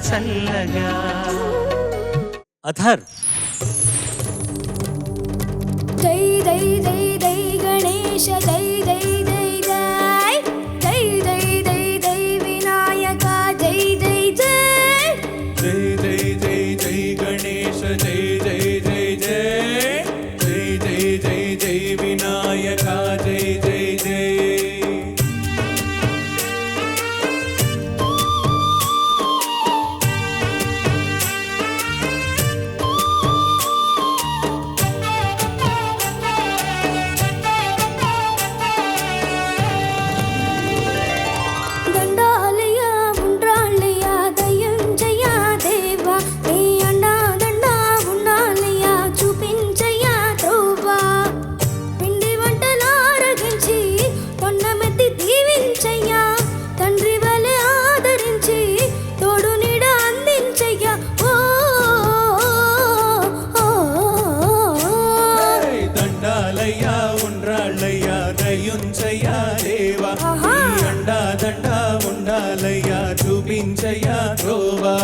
చల్లగా. అథర్ జై జై జై జై గణేశ జై జై జై జై జై జై జై జై వినాయక జై జై జై జై జై జై జై గణేశ జై జై జై జై జై జై జై జై వినాయక జై జై జై. దయుంచయ్యా దేవా నీ అండా దండా ఉండాలయ్యా చూపించయ్యా త్రోవా.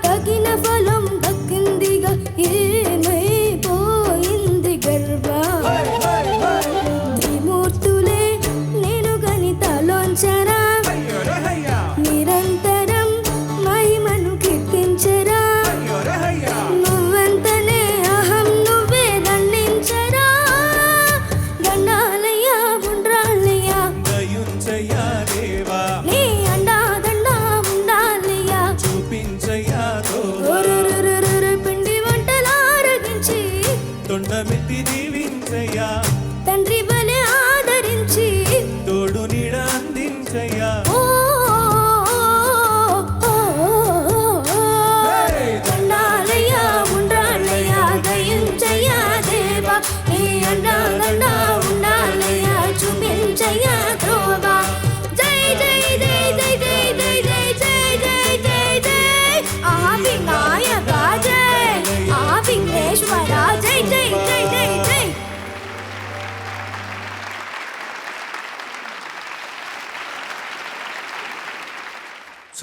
తగిన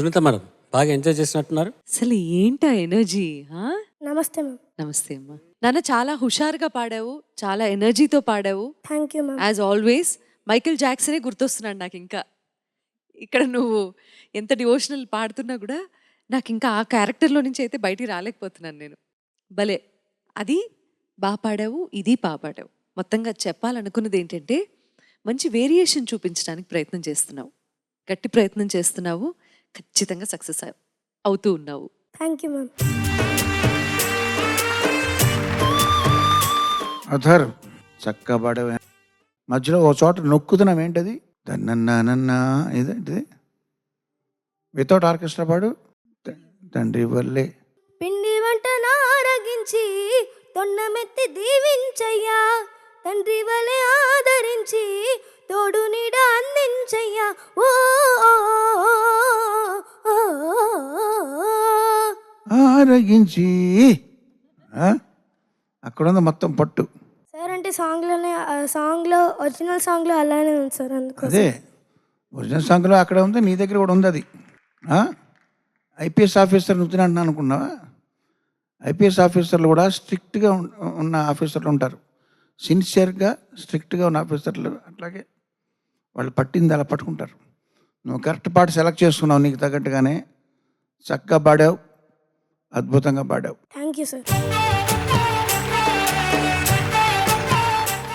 సునీత మేడం బాగా ఎంజాయ్ చేసినట్టున్నారు. అసలు ఏంటా ఎనర్జీ? నమస్తే మ్యామ్. నమస్తే అమ్మా. నాన్న చాలా హుషారుగా పాడావు, చాలా ఎనర్జీతో పాడావు. Thank you ma'am. As always Michael జాక్సనే గుర్తొస్తున్నాడు నాకు. ఇంకా ఇక్కడ నువ్వు ఎంత డివోషనల్ పాడుతున్నా కూడా నాకు ఇంకా ఆ క్యారెక్టర్లో నుంచి అయితే బయటికి రాలేకపోతున్నాను నేను. భలే, అది బాగా పాడావు, ఇది బాగా పాడావు. మొత్తంగా చెప్పాలనుకున్నది ఏంటంటే మంచి వేరియేషన్ చూపించడానికి ప్రయత్నం చేస్తున్నావు, గట్టి ప్రయత్నం చేస్తున్నావు, ఖచ్చితంగా సక్సెస్ అవుతూ ఉన్నావు. Thank you ma'am. అధర్ చక్కగా పాడవే. మధ్యలో ఒక చోట నొక్కుతున్నాం, ఏంటది? తన్నన్నా ఇదేంటిది? వితౌట్ ఆర్కెస్ట్రా పాడు. తండ్రి వల్లే పిండి వంట నారగించి తొండమెత్తి దీవించయ్యా, తండ్రి వలె ఆదరించి తోడు నీడ అందించయ్యా. ఓ ఆరగించి అక్కడ ఉంది మొత్తం పట్టు. సార్ అంటే సాంగ్లో ఒరిజినల్ సాంగ్లో అలానే ఉంది సార్. అందుకు అదే ఒరిజినల్ సాంగ్లో అక్కడ ఉంది, నీ దగ్గర కూడా ఉంది అది. ఐపీఎస్ ఆఫీసర్ నువ్వుతున్నా అనుకున్నావా? ఐపీఎస్ ఆఫీసర్లు కూడా స్ట్రిక్ట్గా ఉన్న ఆఫీసర్లు ఉంటారు, సిన్సియర్గా స్ట్రిక్ట్గా ఉన్న ఆఫీసర్లు అట్లాగే వాళ్ళు పట్టింది అలా పట్టుకుంటారు. నువ్వు కరెక్ట్ పాట సెలెక్ట్ చేసుకున్నావు, నీకు తగ్గట్టుగానే చక్కగా పాడావు, అద్భుతంగా పాడావు. Thank you sir.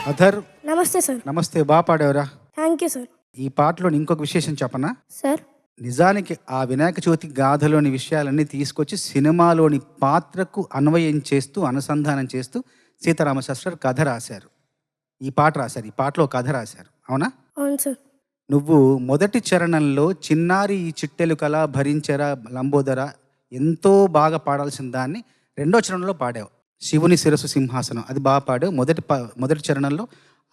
అధర్ నమస్తే సార్. నమస్తే, బాగా పాడేవరా. Thank you sir. ఈ పాటలో ఇంకొక విశేషం చెప్పనా? సార్ నిజానికి ఆ వినాయక చవితి గాథలోని విషయాలన్నీ తీసుకొచ్చి సినిమాలోని పాత్రకు అన్వయం చేస్తూ అనుసంధానం చేస్తూ సీతారామశాస్త్రి కథ రాశారు, ఈ పాట రాశారు, ఈ పాటలో కథ రాశారు, అవునా? అవును సార్. నువ్వు మొదటి చరణంలో చిన్నారి ఈ చిట్టెలు కళ భరించరా లంబోదర ఎంతో బాగా పాడాల్సిన దాన్ని రెండో చరణంలో పాడావు. శివుని శిరస్సు సింహాసనం అది బాగా పాడావు. మొదటి చరణంలో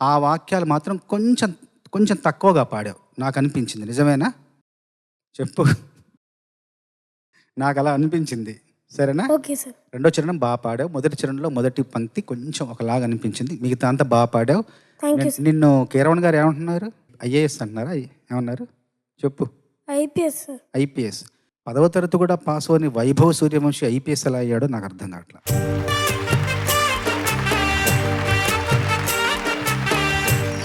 ఆ వాక్యాలు మాత్రం కొంచెం తక్కువగా పాడావు నాకు అనిపించింది. నిజమేనా? చెప్పు. నాకు అలా అనిపించింది, సరేనా? Okay sir. రెండో చరణం బాగా పాడావు, మొదటి చరణంలో మొదటి పంక్తి కొంచెం ఒకలాగా అనిపించింది, మిగతా అంతా బాగా పాడావు. Thank you sir. నిన్ను కీరవణ్ గారు ఏమంటున్నారు? ఐఏఎస్ అంటున్నారా? ఏమన్నారు చెప్పు. IPS sir. ఐపీఎస్ 10వ తరగతి కూడా పాస్ అవని వైభవ్ సూర్యవంశీ ఐపీఎస్ ఎలా అయ్యాడో నాకు అర్థం కావట్లేదు.